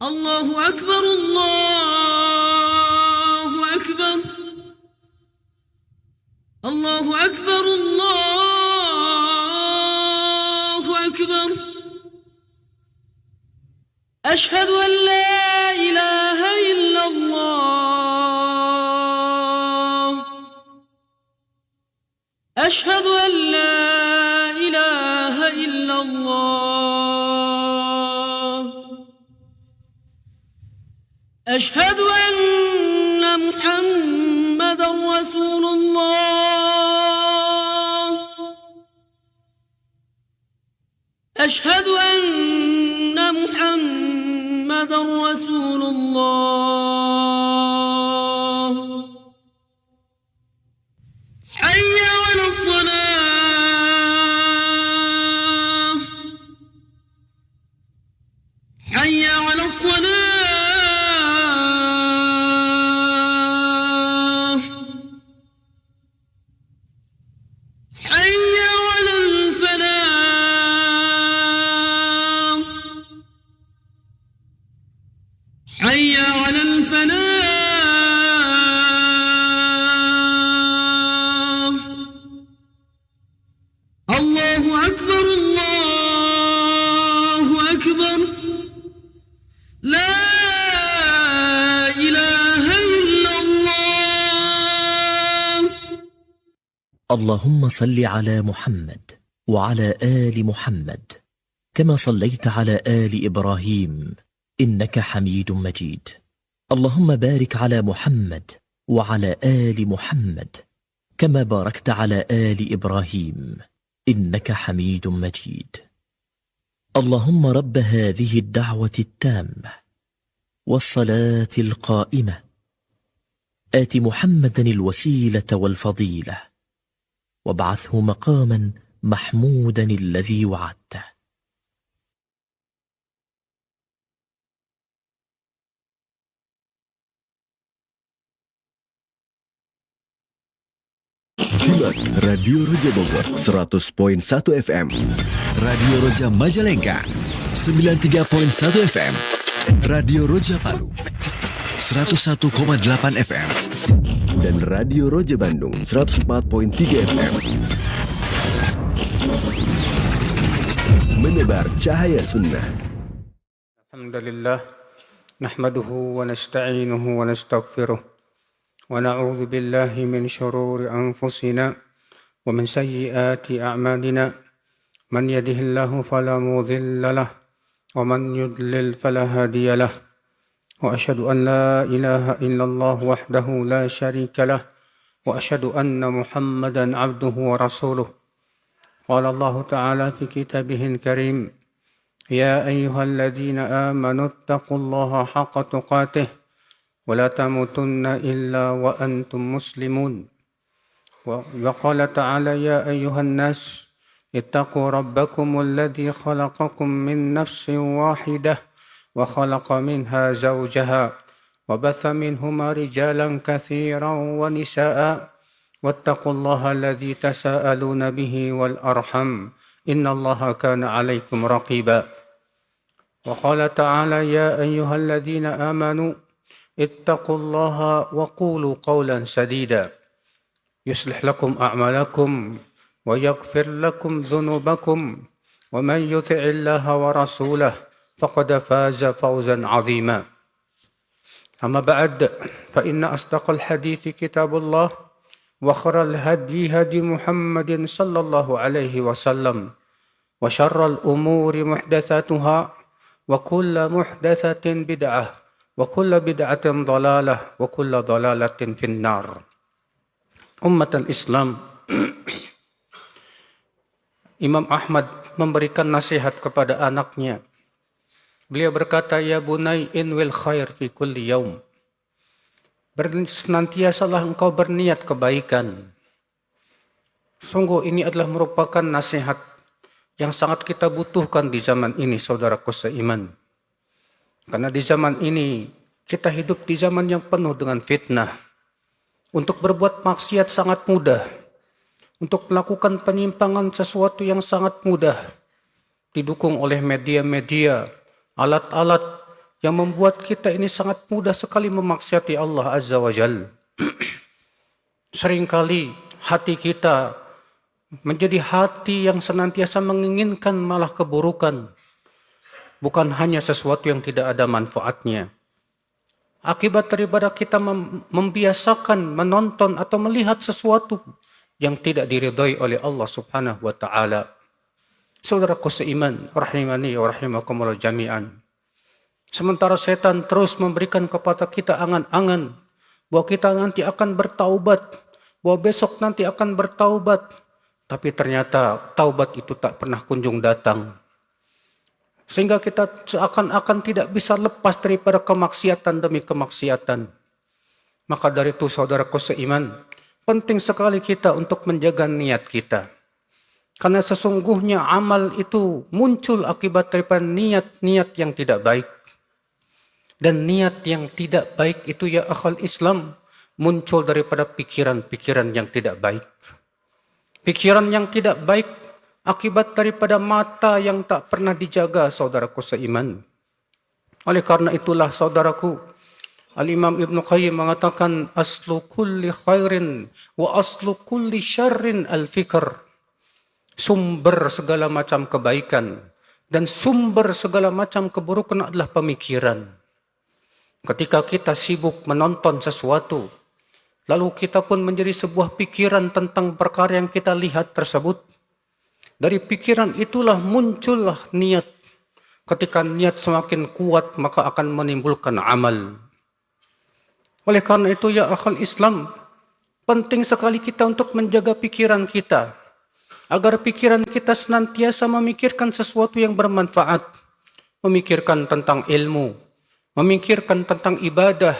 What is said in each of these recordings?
الله أكبر الله أكبر الله أكبر الله أكبر أشهد أن لا إله إلا الله أشهد أن لا إله إلا الله أشهد أن محمدا رسول الله أشهد أن محمدا رسول الله حي على الصلاة حي على الصلاة حي على الفلاح حي على الفلاح الله أكبر الله أكبر لا إله إلا الله. اللهم صل على محمد وعلى آل محمد كما صليت على آل إبراهيم إنك حميد مجيد. اللهم بارك على محمد وعلى آل محمد كما باركت على آل إبراهيم إنك حميد مجيد. اللهم رب هذه الدعوة التامة والصلاة القائمة آت محمدا الوسيلة والفضيلة وابعثه مقاما محمودا الذي وعدته. Simak Radio Roja Bogor 100.1 FM, Radio Roja Majalengka 93.1 FM, Radio Roja Palu 101,8 FM, dan Radio Roja Bandung 104.3 FM. Menebar cahaya sunnah. Alhamdulillah, nahmaduhu wa nasta'inuhu wa nastaghfiruh. ونعوذ بالله من شرور أنفسنا ومن سيئات أعمالنا من يده الله فلا مضل له ومن يضلل فلا هادي له وأشهد أن لا إله إلا الله وحده لا شريك له وأشهد أن محمدا عبده ورسوله. قال الله تعالى في كتابه الكريم: يا أيها الذين آمنوا اتقوا الله حق تقاته ولا تموتن إلا وأنتم مسلمون. وقال تعالى: يا أيها الناس اتقوا ربكم الذي خلقكم من نفس واحدة وخلق منها زوجها وبث منهما رجالا كثيرا ونساء واتقوا الله الذي تساءلون به والأرحم إن الله كان عليكم رقيبا. وقال تعالى: يا أيها الذين آمنوا اتقوا الله وقولوا قولا سديدا يصلح لكم أعمالكم ويغفر لكم ذنوبكم ومن يطع الله ورسوله فقد فاز فوزا عظيما. أما بعد، فإن أصدق الحديث كتاب الله وخير الهدي هدي محمد صلى الله عليه وسلم وشر الأمور محدثاتها وكل محدثة بدعة وكل بدعة ضلالة وكل ضلالة في النار. Umat Islam, Imam Ahmad memberikan nasihat kepada anaknya. Beliau berkata, ya bunai inwil khair fi kulli yaum. Senantiasalah engkau berniat kebaikan. Sungguh ini adalah merupakan nasihat yang sangat kita butuhkan di zaman ini, saudaraku seiman. Karena di zaman ini, kita hidup di zaman yang penuh dengan fitnah. Untuk berbuat maksiat sangat mudah. Untuk melakukan penyimpangan sesuatu yang sangat mudah. Didukung oleh media-media, alat-alat yang membuat kita ini sangat mudah sekali memaksiati Allah Azza wa Jal. Seringkali hati kita menjadi hati yang senantiasa menginginkan malah keburukan, bukan hanya sesuatu yang tidak ada manfaatnya. Akibat daripada kita membiasakan menonton atau melihat sesuatu yang tidak diridhai oleh Allah Subhanahu wa taala. Saudaraku seiman, rahimani wa rahimakumullah jami'an. Sementara setan terus memberikan kepada kita angan-angan bahwa kita nanti akan bertaubat, bahwa besok nanti akan bertaubat, tapi ternyata taubat itu tak pernah kunjung datang. Sehingga kita seakan-akan tidak bisa lepas daripada kemaksiatan demi kemaksiatan. Maka dari itu saudaraku seiman, penting sekali kita untuk menjaga niat kita. Karena sesungguhnya amal itu muncul akibat daripada niat-niat yang tidak baik. Dan niat yang tidak baik itu ya akhal Islam muncul daripada pikiran-pikiran yang tidak baik. Pikiran yang tidak baik akibat daripada mata yang tak pernah dijaga, saudaraku seiman. Oleh karena itulah saudaraku, Al-Imam Ibn Qayyim mengatakan aslu kulli khairin wa aslu kulli syarrin al-fikr. Sumber segala macam kebaikan dan sumber segala macam keburukan adalah pemikiran. Ketika kita sibuk menonton sesuatu, lalu kita pun menjadi sebuah pikiran tentang perkara yang kita lihat tersebut. Dari pikiran itulah muncullah niat. Ketika niat semakin kuat, maka akan menimbulkan amal. Oleh karena itu ya akhal Islam, penting sekali kita untuk menjaga pikiran kita. Agar pikiran kita senantiasa memikirkan sesuatu yang bermanfaat. Memikirkan tentang ilmu, memikirkan tentang ibadah,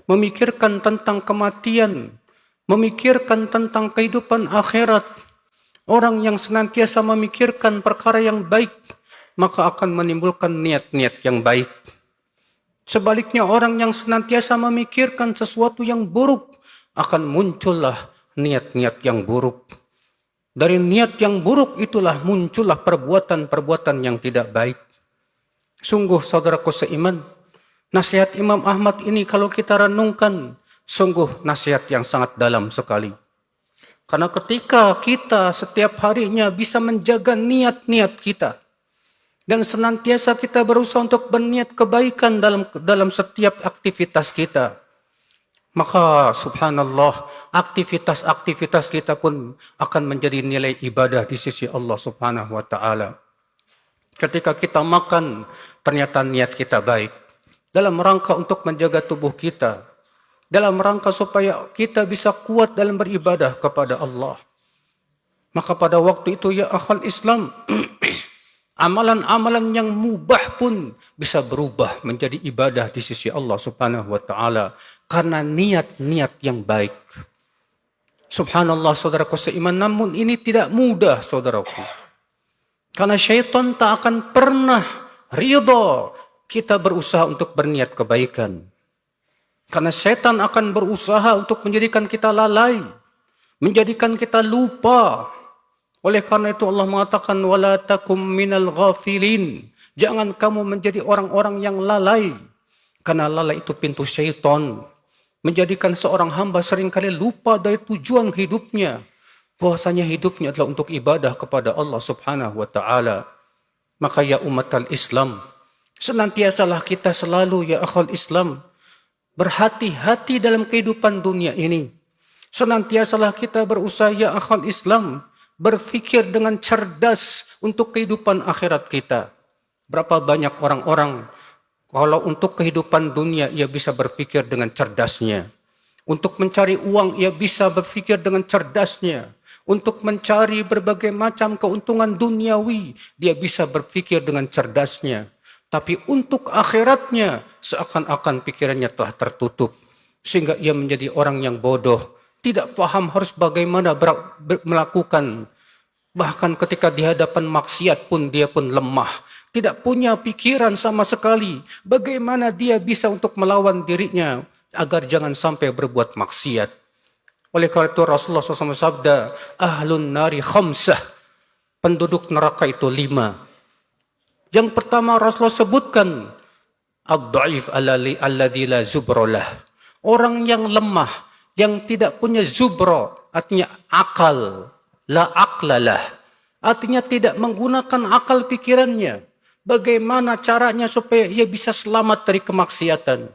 memikirkan tentang kematian, memikirkan tentang kehidupan akhirat. Orang yang senantiasa memikirkan perkara yang baik, maka akan menimbulkan niat-niat yang baik. Sebaliknya orang yang senantiasa memikirkan sesuatu yang buruk, akan muncullah niat-niat yang buruk. Dari niat yang buruk itulah muncullah perbuatan-perbuatan yang tidak baik. Sungguh saudaraku seiman, nasihat Imam Ahmad ini kalau kita renungkan, sungguh nasihat yang sangat dalam sekali. Karena ketika kita setiap harinya bisa menjaga niat-niat kita, dan senantiasa kita berusaha untuk berniat kebaikan dalam setiap aktivitas kita, maka subhanallah, aktivitas-aktivitas kita pun akan menjadi nilai ibadah di sisi Allah Subhanahu wa taala. Ketika kita makan, ternyata niat kita baik. Dalam rangka untuk menjaga tubuh kita. Dalam rangka supaya kita bisa kuat dalam beribadah kepada Allah. Maka pada waktu itu ya akhal Islam, amalan-amalan yang mubah pun bisa berubah menjadi ibadah di sisi Allah Subhanahu wa taala karena niat-niat yang baik. Subhanallah saudaraku seiman, namun ini tidak mudah saudaraku. Karena syaitan tak akan pernah ridha kita berusaha untuk berniat kebaikan. Karena setan akan berusaha untuk menjadikan kita lalai, menjadikan kita lupa. Oleh karena itu Allah mengatakan wala takum minal ghafilin. Jangan kamu menjadi orang-orang yang lalai. Karena lalai itu pintu syaitan. Menjadikan seorang hamba seringkali lupa dari tujuan hidupnya. Bahwasanya hidupnya adalah untuk ibadah kepada Allah Subhanahu wa taala. Maka ya umatal Islam, senantiasalah kita selalu ya akhal Islam berhati-hati dalam kehidupan dunia ini. Senantiasalah kita berusaha ya akhal Islam berfikir dengan cerdas untuk kehidupan akhirat kita. Berapa banyak orang-orang kalau untuk kehidupan dunia ia bisa berfikir dengan cerdasnya. Untuk mencari uang ia bisa berfikir dengan cerdasnya. Untuk mencari berbagai macam keuntungan duniawi dia bisa berfikir dengan cerdasnya. Tapi untuk akhiratnya seakan-akan pikirannya telah tertutup. Sehingga ia menjadi orang yang bodoh. Tidak paham harus bagaimana melakukan. Bahkan ketika di hadapan maksiat pun dia pun lemah. Tidak punya pikiran sama sekali. Bagaimana dia bisa untuk melawan dirinya agar jangan sampai berbuat maksiat. Oleh karena itu Rasulullah SAW sabda, ahlun nari khamsah. Penduduk neraka itu 5. Yang pertama Rasulullah sebutkan, ad-dha'if alladzi la zubrolah. Orang yang lemah, yang tidak punya zubro, artinya akal, la aqlalah, artinya tidak menggunakan akal pikirannya. Bagaimana caranya supaya ia bisa selamat dari kemaksiatan?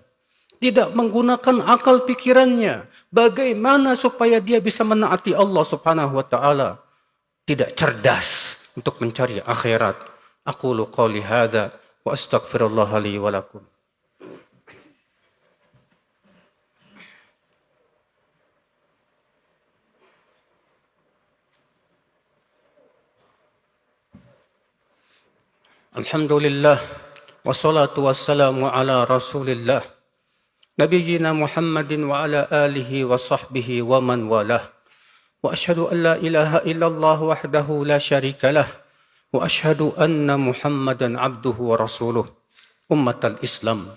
Tidak menggunakan akal pikirannya. Bagaimana supaya dia bisa menaati Allah Subhanahu wa taala? Tidak cerdas untuk mencari akhirat. Aqulu qouli hadza wa astaghfirullah li wa lakum. Alhamdulillah wassalatu wassalamu ala Rasulillah nabiyyina Muhammadin wa ala alihi wa sahbihi wa man walah. Wa asyhadu an la ilaha illallah wahdahu la syarika lah wa asyhadu anna Muhammadan abduhu wa rasuluh. Ummatal Islam.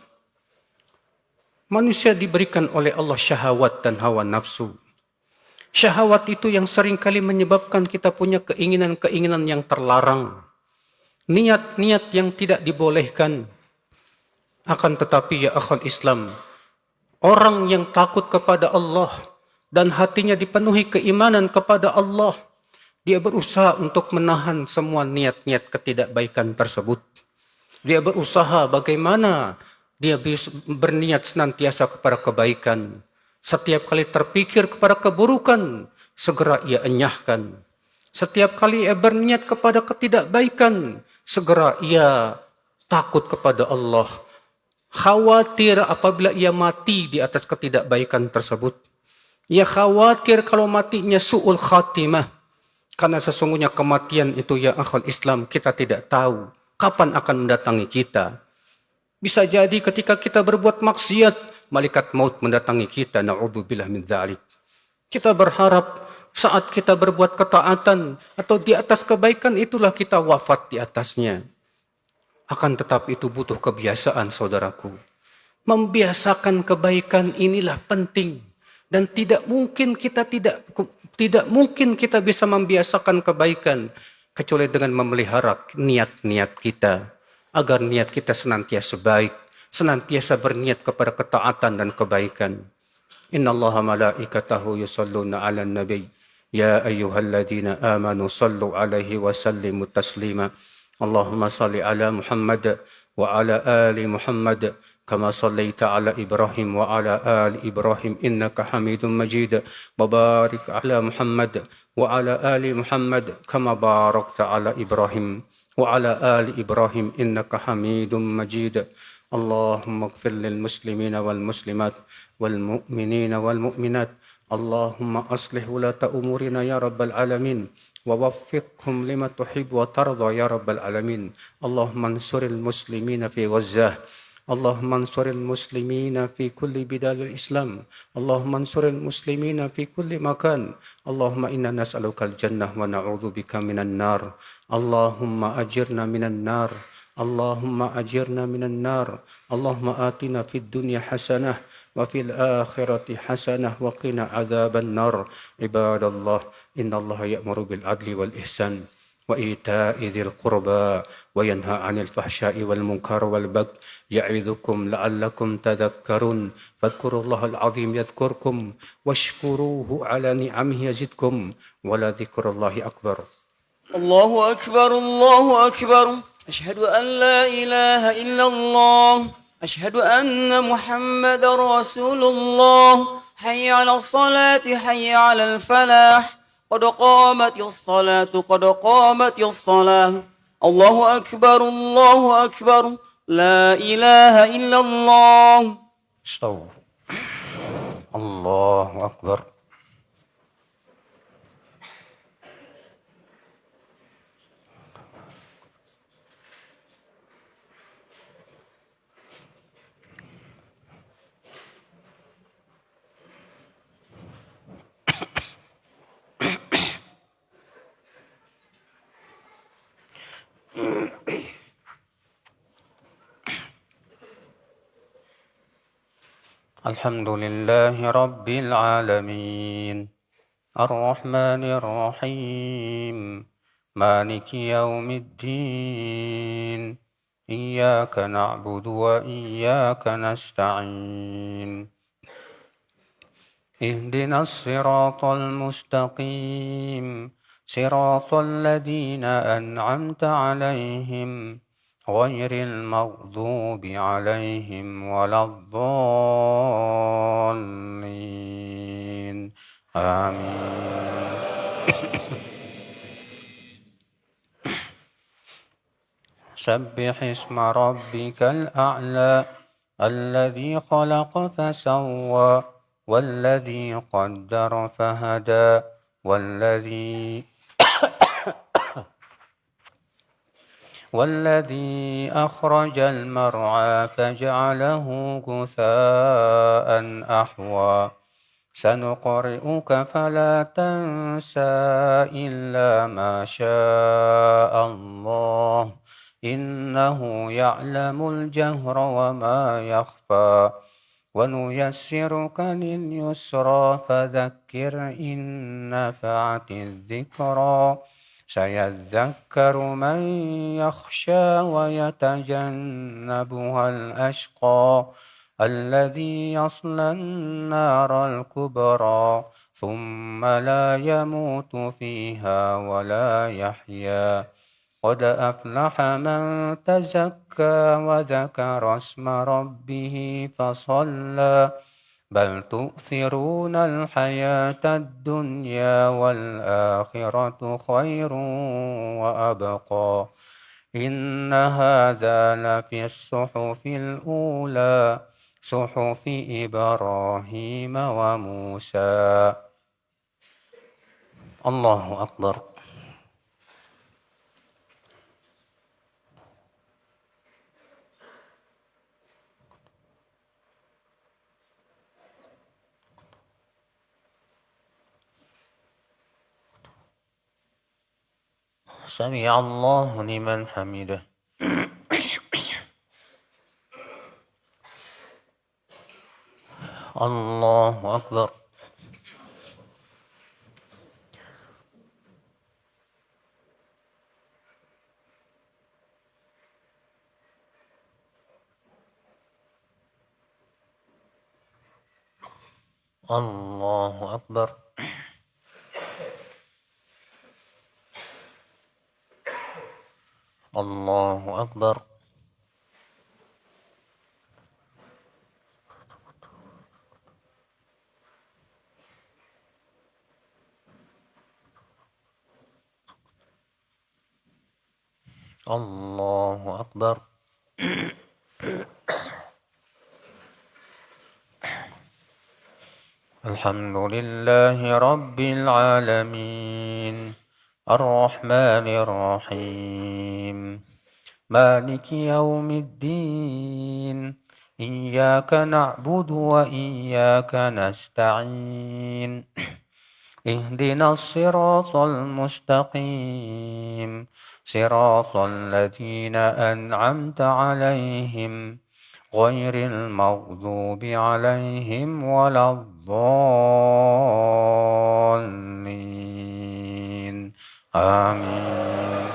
Manusia diberikan oleh Allah syahwat dan hawa nafsu. Syahwat itu yang seringkali menyebabkan kita punya keinginan-keinginan yang terlarang. Niat-niat yang tidak dibolehkan. Akan tetapi ya akhal Islam, orang yang takut kepada Allah dan hatinya dipenuhi keimanan kepada Allah, dia berusaha untuk menahan semua niat-niat ketidakbaikan tersebut. Dia berusaha bagaimana dia bisa berniat senantiasa kepada kebaikan. Setiap kali terpikir kepada keburukan, segera ia enyahkan. Setiap kali ia berniat kepada ketidakbaikan, segera ia takut kepada Allah. Khawatir apabila ia mati di atas ketidakbaikan tersebut. Ia khawatir kalau matinya su'ul khatimah. Karena sesungguhnya kematian itu ya akhal Islam, kita tidak tahu kapan akan mendatangi kita. Bisa jadi ketika kita berbuat maksiat, malaikat maut mendatangi kita. Na'udzubillah min dzalik. Kita berharap saat kita berbuat ketaatan atau di atas kebaikan itulah kita wafat di atasnya. Akan tetapi itu butuh kebiasaan, saudaraku. Membiasakan kebaikan inilah penting dan tidak mungkin kita bisa membiasakan kebaikan kecuali dengan memelihara niat-niat kita agar niat kita senantiasa baik, senantiasa berniat kepada ketaatan dan kebaikan. Innallaha malaikatahu yusalluna 'alan nabiy. Ya ayyuhalladzina amanu sallu 'alaihi wa sallimu taslima. Allahumma salli 'ala Muhammad wa 'ala ali Muhammad kama sallaita 'ala Ibrahim wa 'ala ali Ibrahim innaka Hamidum Majid. Wa barik 'ala Muhammad wa 'ala ali Muhammad kama barakta 'ala Ibrahim wa 'ala ali Ibrahim innaka Hamidum Majid. Allahumma ighfir lil muslimina wal muslimat wal mu'minina wal mu'minat. Allahumma aslih wulata umurina ya rabbal alamin wa waffiqhum lima tuhib wa tarda ya rabbal alamin. Allahumma ansuril muslimina fi Gazzah. Allahumma ansuril muslimina fi kulli bidalil Islam. Allahumma ansuril muslimina fi kulli makan. Allahumma inna nas'alukal jannah wa na'udzubika minan nar. Allahumma ajirna minan nar. Allahumma ajirna minan nar. Allahumma atina fid dunya hasanah وفي الآخرة حسنة وقنا عذاب النار. عباد الله إن الله يأمر بالعدل والإحسان وإيتاء ذي القربى وينهى عن الفحشاء والمنكر والبغي يعظكم لعلكم تذكرون. فاذكروا الله العظيم يذكركم واشكروه على نعمه يزدكم ولذكر الله أكبر. الله أكبر الله أكبر. أشهد أن لا إله إلا الله. أشهد أن محمد رسول الله. حي على الصلاة حي على الفلاح. قد قامت الصلاة قد قامت الصلاة. الله أكبر الله أكبر. لا إله إلا الله. استووا. الله أكبر. الحمد لله رب العالمين الرحمن الرحيم مالك يوم الدين إياك نعبد وإياك نستعين اهدنا الصراط المستقيم صراط الذين أنعمت عليهم غير المغضوب عليهم ولا الضالين آمين. سبح اسم ربك الأعلى الذي خلق فسوى والذي قدر فهدى والذي أخرج المرعى فجعله غثاء أحوى سنقرئك فلا تنسى إلا ما شاء الله إنه يعلم الجهر وما يخفى ونيسرك لليسرى فذكر إن نفعت الذكرى سيذكر من يخشى ويتجنبها الأشقى الذي يصلى النار الكبرى ثم لا يموت فيها ولا يحيا قد أفلح من تزكى وذكر اسم ربه فصلى بل تؤثرون الحياة الدنيا والآخرة خير وأبقى إن هذا لفي الصحف الأولى صحف إبراهيم وموسى. الله أكبر. سمع الله لمن حمده. الله أكبر. الله أكبر. الله أكبر. الله أكبر. الحمد لله رب العالمين الرحمن الرحيم مالك يوم الدين إياك نعبد وإياك نستعين اهدنا الصراط المستقيم صراط الذين أنعمت عليهم غير المغضوب عليهم ولا الضالين آمين.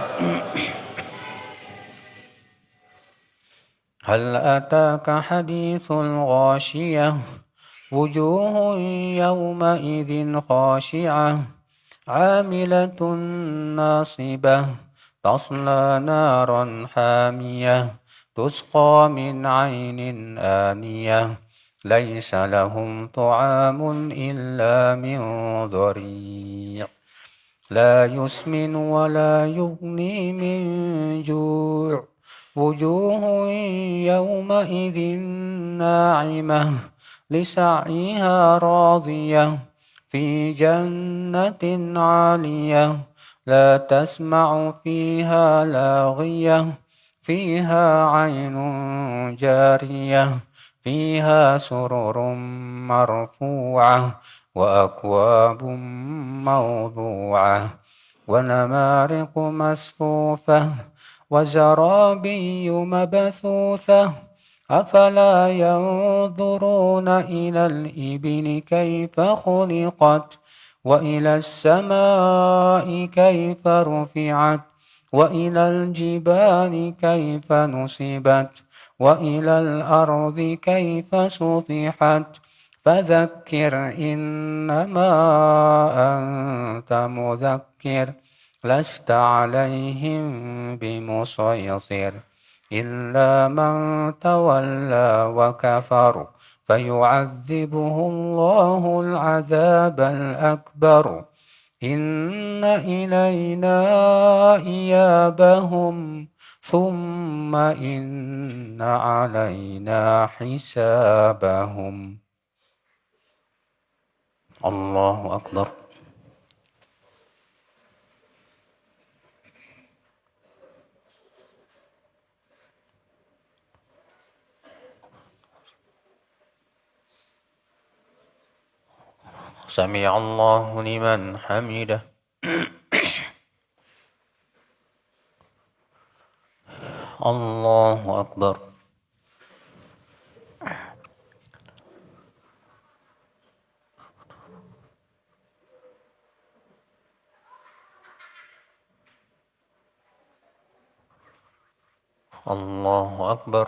هل أتاك حديث الغاشية وجوه يومئذ خاشعة عاملة ناصبة تصلى نارا حامية تسقى من عين آنية ليس لهم طعام إلا من ضريع لا يسمن ولا يغني من جوع وجوه يومئذ ناعمة لسعيها راضية في جنة عالية لا تسمع فيها لاغية فيها عين جارية فيها سرر مرفوعة وأكواب موضوعة ونمارق مصفوفة وزرابي مبثوثة أفلا ينظرون إلى الإبل كيف خلقت وإلى السماء كيف رفعت وإلى الجبال كيف نصبت وإلى الأرض كيف سطحت فذكر إنما أنت مذكر لست عليهم بمسيطر إلا من تولى وكفر فيعذبه الله العذاب الأكبر إن إلينا إيابهم ثم إن علينا حسابهم. الله أكبر. سمع الله لمن حمده. الله أكبر. الله أكبر.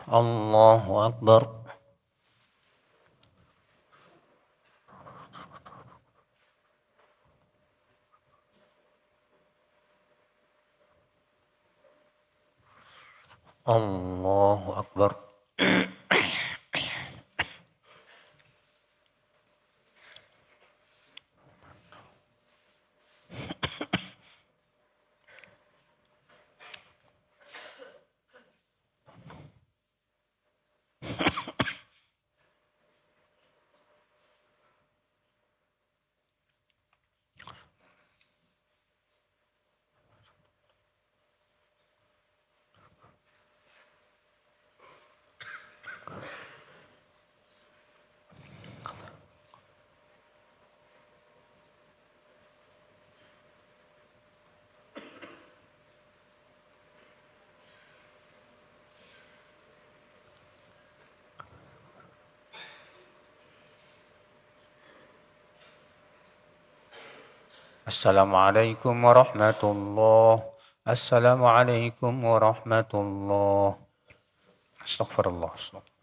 الله أكبر. الله أكبر. Assalamualaikum warahmatullah. Assalamualaikum warahmatullah. Astagfirullah. Astagfirullah.